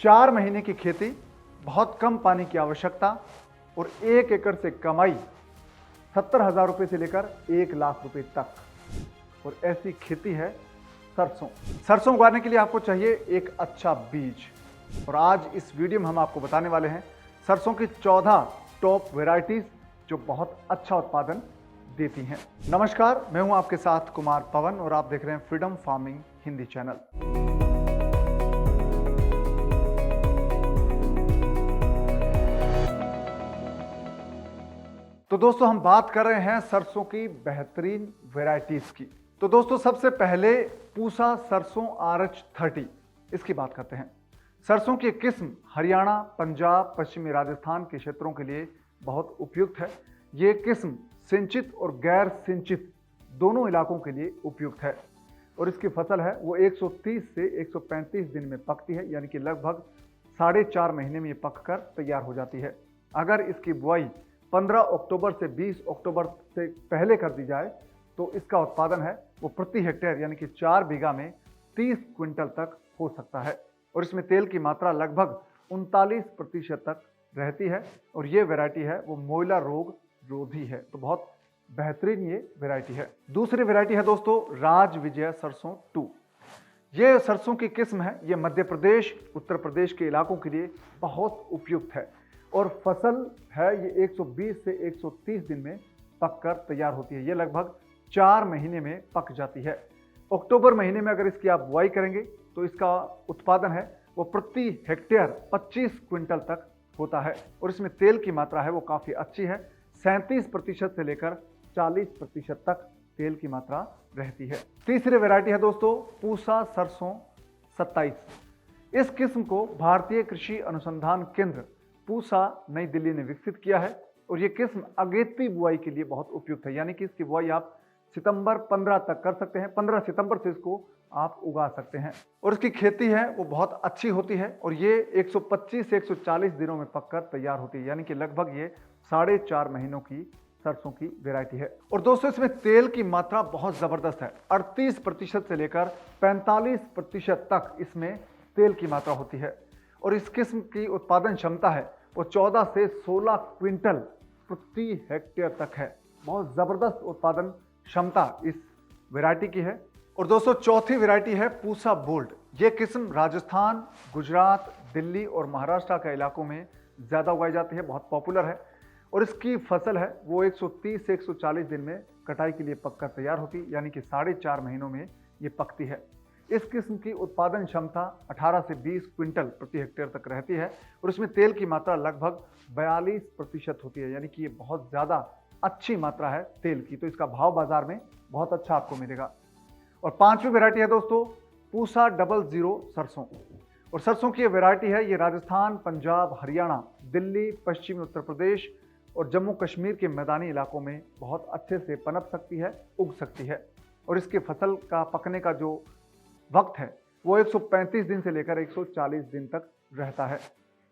4 महीने की खेती, बहुत कम पानी की आवश्यकता और 1 एकड़ से कमाई 70,000 रुपये से लेकर 1 लाख रुपए तक। और ऐसी खेती है सरसों। सरसों उगाने के लिए आपको चाहिए एक अच्छा बीज। और आज इस वीडियो में हम आपको बताने वाले हैं सरसों की 14 टॉप वेराइटीज जो बहुत अच्छा उत्पादन देती हैं। नमस्कार, मैं हूं आपके साथ कुमार पवन और आप देख रहे हैं फ्रीडम फार्मिंग हिंदी चैनल। तो दोस्तों हम बात कर रहे हैं सरसों की बेहतरीन वेराइटीज की। तो दोस्तों सबसे पहले पूसा सरसों RH30 इसकी बात करते हैं। सरसों की किस्म हरियाणा, पंजाब, पश्चिमी राजस्थान के क्षेत्रों के लिए बहुत उपयुक्त है। ये किस्म सिंचित और गैर सिंचित दोनों इलाकों के लिए उपयुक्त है और इसकी फसल है वो 130 से 135 दिन में पकती है, यानी कि लगभग 4.5 महीने में ये पककर तैयार हो जाती है। अगर इसकी बुआई 15 अक्टूबर से 20 अक्टूबर से पहले कर दी जाए तो इसका उत्पादन है वो प्रति हेक्टेयर यानी कि 4 बीघा में 30 क्विंटल तक हो सकता है और इसमें तेल की मात्रा लगभग 39% तक रहती है और ये वैरायटी है वो मोइला रोग रोधी है। तो बहुत बेहतरीन ये वैरायटी है। दूसरी वैरायटी है दोस्तों राज विजय सरसों 2। ये सरसों की किस्म है, ये मध्य प्रदेश, उत्तर प्रदेश के इलाकों के लिए बहुत उपयुक्त है और फसल है ये 120 से 130 दिन में पककर तैयार होती है। ये लगभग 4 महीने में पक जाती है। अक्टूबर महीने में अगर इसकी आप बुआई करेंगे तो इसका उत्पादन है वो प्रति हेक्टेयर 25 क्विंटल तक होता है और इसमें तेल की मात्रा है वो काफ़ी अच्छी है। 37% से लेकर 40% तक तेल की मात्रा रहती है। तीसरी वैरायटी है दोस्तों पूसा सरसों 27। इस किस्म को भारतीय कृषि अनुसंधान केंद्र पूसा नई दिल्ली ने विकसित किया है और ये किस्म अगेती बुआई के लिए बहुत उपयुक्त है, यानी कि इसकी बुआई आप सितंबर 15 तक कर सकते हैं। 15 सितंबर से इसको आप उगा सकते हैं और इसकी खेती है वो बहुत अच्छी होती है और ये 125 से 140 दिनों में पककर तैयार होती है, यानी कि लगभग ये 4.5 महीनों की सरसों की वैरायटी है। और दोस्तों इसमें तेल की मात्रा बहुत जबरदस्त है। 38% से लेकर 45% तक इसमें तेल की मात्रा होती है और इस किस्म की उत्पादन क्षमता है वो 14 से 16 क्विंटल प्रति हेक्टेयर तक है। बहुत जबरदस्त उत्पादन क्षमता इस वैरायटी की है। और दोस्तों चौथी वैरायटी है पूसा बोल्ड। ये किस्म राजस्थान, गुजरात, दिल्ली और महाराष्ट्र के इलाकों में ज़्यादा उगाई जाती है, बहुत पॉपुलर है और इसकी फसल है वो 130 से 140 दिन में कटाई के लिए पककर तैयार होती है, यानी कि 4.5 महीनों में ये पकती है। इस किस्म की उत्पादन क्षमता 18 से 20 क्विंटल प्रति हेक्टेयर तक रहती है और इसमें तेल की मात्रा लगभग 42% होती है, यानी कि ये बहुत ज़्यादा अच्छी मात्रा है तेल की। तो इसका भाव बाजार में बहुत अच्छा आपको मिलेगा। और पांचवी वैरायटी है दोस्तों पूसा 00 सरसों। और सरसों की ये वैरायटी है ये राजस्थान, पंजाब, हरियाणा, दिल्ली, पश्चिमी उत्तर प्रदेश और जम्मू कश्मीर के मैदानी इलाकों में बहुत अच्छे से पनप सकती है, उग सकती है और इसके फसल का पकने का जो वक्त है वो 135 दिन से लेकर 140 दिन तक रहता है।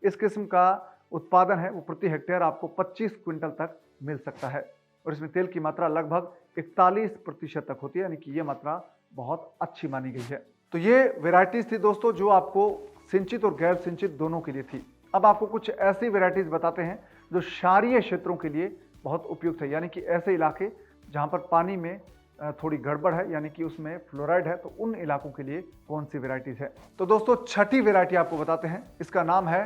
इस किस्म का उत्पादन है वो प्रति हेक्टेयर आपको 25 क्विंटल तक मिल सकता है और इसमें तेल की मात्रा लगभग 41% तक होती है, यानी कि ये मात्रा बहुत अच्छी मानी गई है। तो ये वेराइटीज थी दोस्तों जो आपको सिंचित और गैर सिंचित दोनों के लिए थी। अब आपको कुछ ऐसी वेराइटीज बताते हैं जो क्षारीय क्षेत्रों के लिए बहुत उपयुक्त है, यानी कि ऐसे इलाके जहाँ पर पानी में थोड़ी गड़बड़ है, यानी कि उसमें फ्लोराइड है, तो उन इलाकों के लिए कौन सी वेराइटीज है। तो दोस्तों छठी वेराइटी आपको बताते हैं, इसका नाम है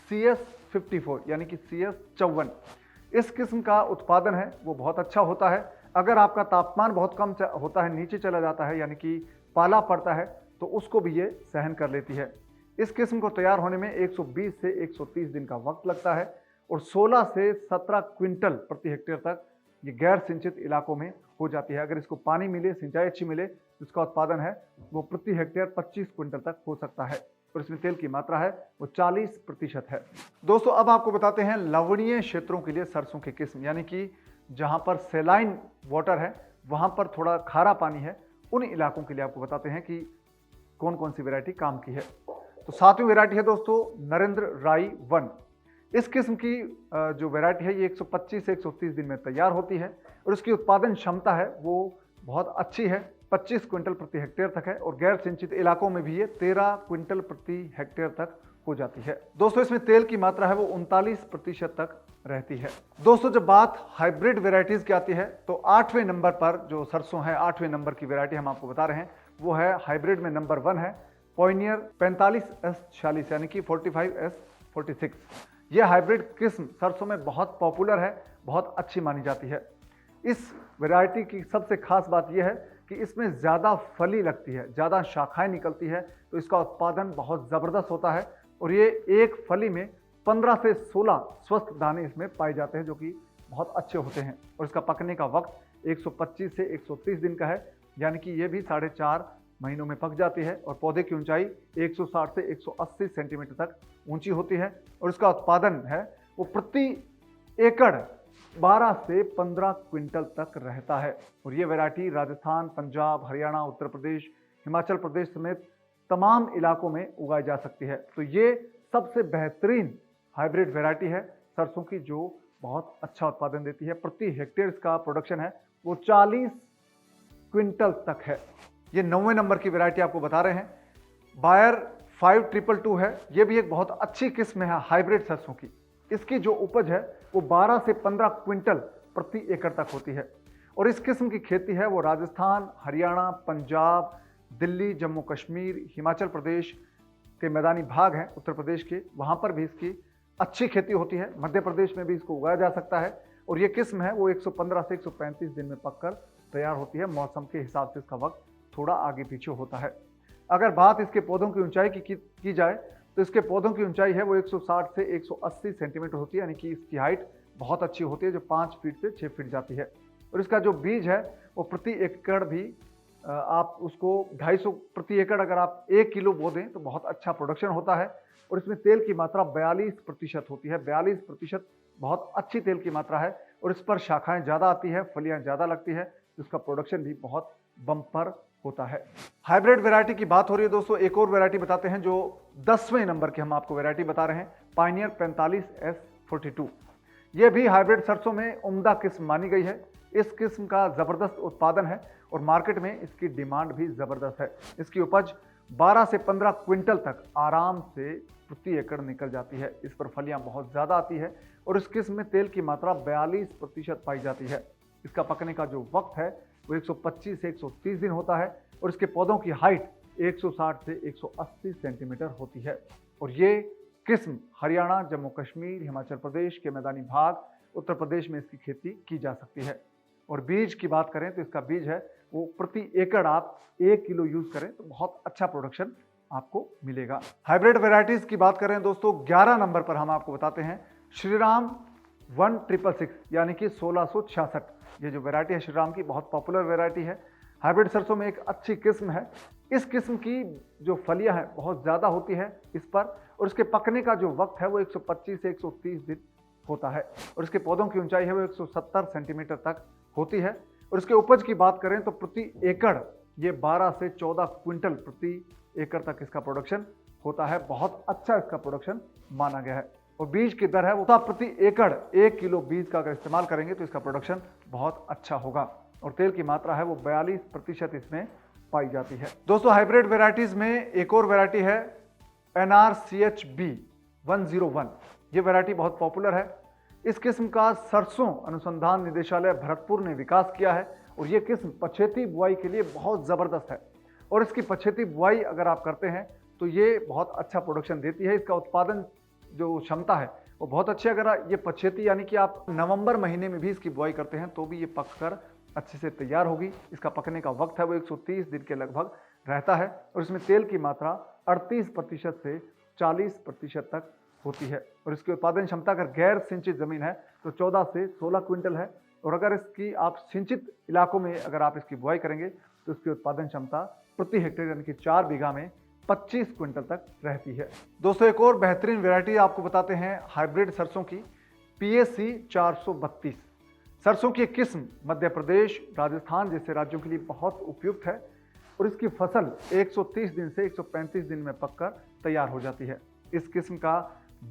CS54 यानी कि CS54। इस किस्म का उत्पादन है वो बहुत अच्छा होता है। अगर आपका तापमान बहुत कम होता है, नीचे चला जाता है, यानी कि पाला पड़ता है, तो उसको भी ये सहन कर लेती है। इस किस्म को तैयार होने में 120 से 130 दिन का वक्त लगता है और 16 से 17 क्विंटल प्रति हेक्टेयर तक ये गैर सिंचित इलाकों में हो जाती है। अगर इसको पानी मिले, सिंचाई अच्छी मिले, तो इसका उत्पादन है वो प्रति हेक्टेयर 25 क्विंटल तक हो सकता है और इसमें तेल की मात्रा है वो 40% है। दोस्तों अब आपको बताते हैं लवणीय क्षेत्रों के लिए सरसों की किस्म, यानी कि जहां पर सेलाइन वाटर है, वहां पर थोड़ा खारा पानी है, उन इलाकों के लिए आपको बताते हैं कि कौन कौन सी वैरायटी काम की है। तो सातवीं वैरायटी है दोस्तों नरेंद्र राई 1। इस किस्म की जो वैरायटी है ये 125 से 130 दिन में तैयार होती है और उसकी उत्पादन क्षमता है वो बहुत अच्छी है, 25 क्विंटल प्रति हेक्टेयर तक है और गैर सिंचित इलाकों में भी ये 13 क्विंटल प्रति हेक्टेयर तक हो जाती है। दोस्तों इसमें तेल की मात्रा है वो 39% तक रहती है। दोस्तों जब बात हाइब्रिड वेराइटीज की आती है तो 8वें नंबर पर जो सरसों है, 8वें नंबर की वेराइटी हम आपको बता रहे हैं, वो है हाइब्रिड में नंबर 1 है पॉइनियर 45S46 यानी कि 45S46। यह हाइब्रिड किस्म सरसों में बहुत पॉपुलर है, बहुत अच्छी मानी जाती है। इस वैरायटी की सबसे खास बात यह है कि इसमें ज़्यादा फली लगती है, ज़्यादा शाखाएं निकलती है, तो इसका उत्पादन बहुत ज़बरदस्त होता है और ये एक फली में 15 से 16 स्वस्थ दाने इसमें पाए जाते हैं जो कि बहुत अच्छे होते हैं। और इसका पकने का वक्त 125 से 130 दिन का है, यानी कि ये भी 4.5 महीनों में पक जाती है और पौधे की ऊंचाई 160 से 180 सेंटीमीटर तक ऊंची होती है और इसका उत्पादन है वो प्रति एकड़ 12 से 15 क्विंटल तक रहता है। और ये वैरायटी राजस्थान, पंजाब, हरियाणा, उत्तर प्रदेश, हिमाचल प्रदेश समेत तमाम इलाकों में उगाई जा सकती है। तो ये सबसे बेहतरीन हाइब्रिड वैरायटी है सरसों की जो बहुत अच्छा उत्पादन देती है। प्रति हेक्टेयर इसका प्रोडक्शन है वो 40 क्विंटल तक है। ये 9वें नंबर की वैरायटी आपको बता रहे हैं, बायर 5222 है। ये भी एक बहुत अच्छी किस्म है हाइब्रिड सरसों की। इसकी जो उपज है वो 12 से 15 क्विंटल प्रति एकड़ तक होती है और इस किस्म की खेती है वो राजस्थान, हरियाणा, पंजाब, दिल्ली, जम्मू कश्मीर, हिमाचल प्रदेश के मैदानी भाग हैं उत्तर प्रदेश के, वहाँ पर भी इसकी अच्छी खेती होती है। मध्य प्रदेश में भी इसको उगाया जा सकता है और ये किस्म है वो 115 से 135 दिन में पककर तैयार होती है। मौसम के हिसाब से इसका वक्त थोड़ा आगे पीछे होता है। अगर बात इसके पौधों की ऊंचाई की जाए तो इसके पौधों की ऊंचाई है वो 160 से 180 सेंटीमीटर होती है, यानी कि इसकी हाइट बहुत अच्छी होती है जो 5 फीट से 6 फीट जाती है। और इसका जो बीज है वो प्रति एकड़ भी आप उसको 250 प्रति एकड़ अगर आप 1 किलो बो दें तो बहुत अच्छा प्रोडक्शन होता है। और इसमें तेल की मात्रा 42% होती है। 42% बहुत अच्छी तेल की मात्रा है और इस पर शाखाएं ज़्यादा आती है, फलियां ज़्यादा लगती है, जिसका प्रोडक्शन भी बहुत बम्पर होता है। हाइब्रिड वैरायटी की बात हो रही है दोस्तों, एक और वैरायटी बताते हैं जो 10वें नंबर की हम आपको वैरायटी बता रहे हैं, पायनियर 45S42। ये भी हाइब्रिड सरसों में उम्दा किस्म मानी गई है। इस किस्म का ज़बरदस्त उत्पादन है और मार्केट में इसकी डिमांड भी ज़बरदस्त है। इसकी उपज 12 से 15 क्विंटल तक आराम से प्रति एकड़ निकल जाती है। इस पर फलियां बहुत ज़्यादा आती है और इस किस्म में तेल की मात्रा 42% पाई जाती है। इसका पकने का जो वक्त है वो 125 से 130 दिन होता है और इसके पौधों की हाइट 160 से 180 सेंटीमीटर होती है। और ये किस्म हरियाणा, जम्मू कश्मीर, हिमाचल प्रदेश के मैदानी भाग, उत्तर प्रदेश में इसकी खेती की जा सकती है। और बीज की बात करें तो इसका बीज है वो प्रति एकड़ आप 1 किलो यूज करें तो बहुत अच्छा प्रोडक्शन आपको मिलेगा। हाइब्रिड वैरायटीज की बात करें दोस्तों, 11 नंबर पर हम आपको बताते हैं श्रीराम 1666 यानी कि 1666। ये जो वैरायटी है श्रीराम की बहुत पॉपुलर वैरायटी है, हाइब्रिड सरसों में एक अच्छी किस्म है। इस किस्म की जो फलियां हैं बहुत ज़्यादा होती है इस पर और इसके पकने का जो वक्त है वो 125 से 130 दिन होता है और इसके पौधों की ऊंचाई है वो 170 सेंटीमीटर तक होती है। और इसके उपज की बात करें तो प्रति एकड़ ये 12 से 14 क्विंटल प्रति एकड़ तक इसका प्रोडक्शन होता है। बहुत अच्छा इसका प्रोडक्शन माना गया है। और बीज की दर है वो प्रति एकड़ 1 किलो बीज का अगर इस्तेमाल करेंगे तो इसका प्रोडक्शन बहुत अच्छा होगा। और तेल की मात्रा है वो 42% इसमें पाई जाती है। दोस्तों हाइब्रिड वेराइटीज में एक और वैरायटी है NRCHB 101। ये वैरायटी बहुत पॉपुलर है। इस किस्म का सरसों अनुसंधान निदेशालय भरतपुर ने विकास किया है और ये किस्म पछेती बुआई के लिए बहुत ज़बरदस्त है। और इसकी पछेती बुआई अगर आप करते हैं तो ये बहुत अच्छा प्रोडक्शन देती है। इसका उत्पादन जो क्षमता है वो बहुत अच्छी है। अगर ये पछेती यानी कि आप नवंबर महीने में भी इसकी बुआई करते हैं तो भी ये पककर अच्छे से तैयार होगी। इसका पकने का वक्त है वो 130 दिन के लगभग रहता है और इसमें तेल की मात्रा 38% से 40% तक होती है। और इसकी उत्पादन क्षमता अगर गैर सिंचित जमीन है तो 14 से 16 क्विंटल है और अगर इसकी आप सिंचित इलाकों में अगर आप इसकी बुआई करेंगे तो इसकी उत्पादन क्षमता प्रति हेक्टेयर यानी कि 4 बीघा में 25 क्विंटल तक रहती है। दोस्तों एक और बेहतरीन वैरायटी आपको बताते हैं हाइब्रिड सरसों की, PAC 432। सरसों की एक किस्म मध्य प्रदेश, राजस्थान जैसे राज्यों के लिए बहुत उपयुक्त है और इसकी फसल 130 दिन से 135 दिन में पककर तैयार हो जाती है। इस किस्म का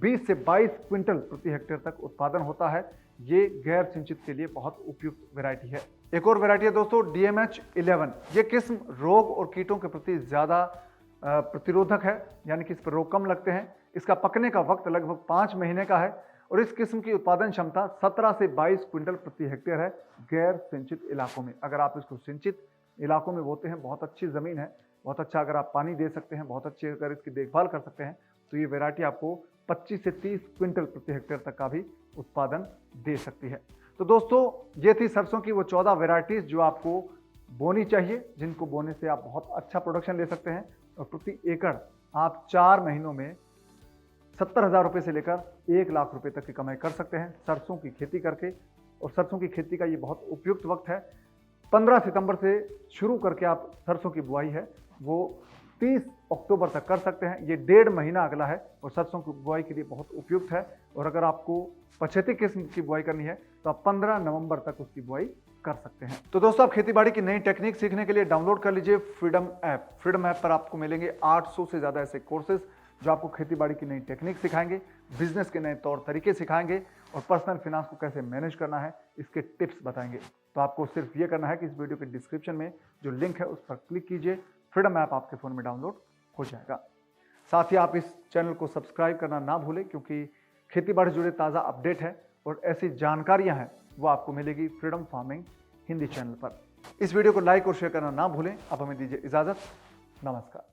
20 से 22 क्विंटल प्रति हेक्टेयर तक उत्पादन होता है। ये गैर सिंचित के लिए बहुत उपयुक्त वैरायटी है। एक और वैरायटी है दोस्तों DMH 11। ये किस्म रोग और कीटों के प्रति ज़्यादा प्रतिरोधक है, यानी कि इस पर रोग कम लगते हैं। इसका पकने का वक्त लगभग 5 महीने का है और इस किस्म की उत्पादन क्षमता 17 से 22 क्विंटल प्रति हेक्टेयर है गैर सिंचित इलाकों में। अगर आप इसको सिंचित इलाकों में बोते हैं, बहुत अच्छी ज़मीन है, बहुत अच्छा अगर आप पानी दे सकते हैं, बहुत अच्छी अगर इसकी देखभाल कर सकते हैं, तो ये वैरायटी आपको 25 से 30 क्विंटल प्रति हेक्टेयर तक का भी उत्पादन दे सकती है। तो दोस्तों, ये थी सरसों की वो 14 वैरायटीज़ जो आपको बोनी चाहिए, जिनको बोने से आप बहुत अच्छा प्रोडक्शन ले सकते हैं और प्रति एकड़ आप 4 महीनों में 70,000 रुपये से लेकर 1 लाख रुपए तक की कमाई कर सकते हैं सरसों की खेती करके। और सरसों की खेती का ये बहुत उपयुक्त वक्त है। 15 सितंबर से शुरू करके आप सरसों की बुआई है वो 30 अक्टूबर तक कर सकते हैं। ये 1.5 महीना अगला है और सरसों की बुआई के लिए बहुत उपयुक्त है। और अगर आपको पछेती किस्म की बुआई करनी है तो आप 15 नवंबर तक उसकी बुआई कर सकते हैं। तो दोस्तों, आप खेतीबाड़ी की नई टेक्निक सीखने के लिए डाउनलोड कर लीजिए फ्रीडम ऐप। फ्रीडम ऐप पर आपको मिलेंगे 800 से ज़्यादा ऐसे कोर्सेज जो आपको खेतीबाड़ी की नई टेक्निक सिखाएंगे, बिजनेस के नए तौर तरीके सिखाएंगे और पर्सनल फिनांस को कैसे मैनेज करना है इसके टिप्स बताएंगे। तो आपको सिर्फ ये करना है कि इस वीडियो के डिस्क्रिप्शन में जो लिंक है उस पर क्लिक कीजिए, फ्रीडम ऐप आपके फ़ोन में डाउनलोड हो जाएगा। साथ ही आप इस चैनल को सब्सक्राइब करना ना भूलें, क्योंकि खेतीबाड़ी जुड़े ताज़ा अपडेट है और ऐसी जानकारियाँ हैं वो आपको मिलेगी फ्रीडम फार्मिंग हिंदी चैनल पर। इस वीडियो को लाइक और शेयर करना ना भूलें। अब हमें दीजिए इजाज़त। नमस्कार।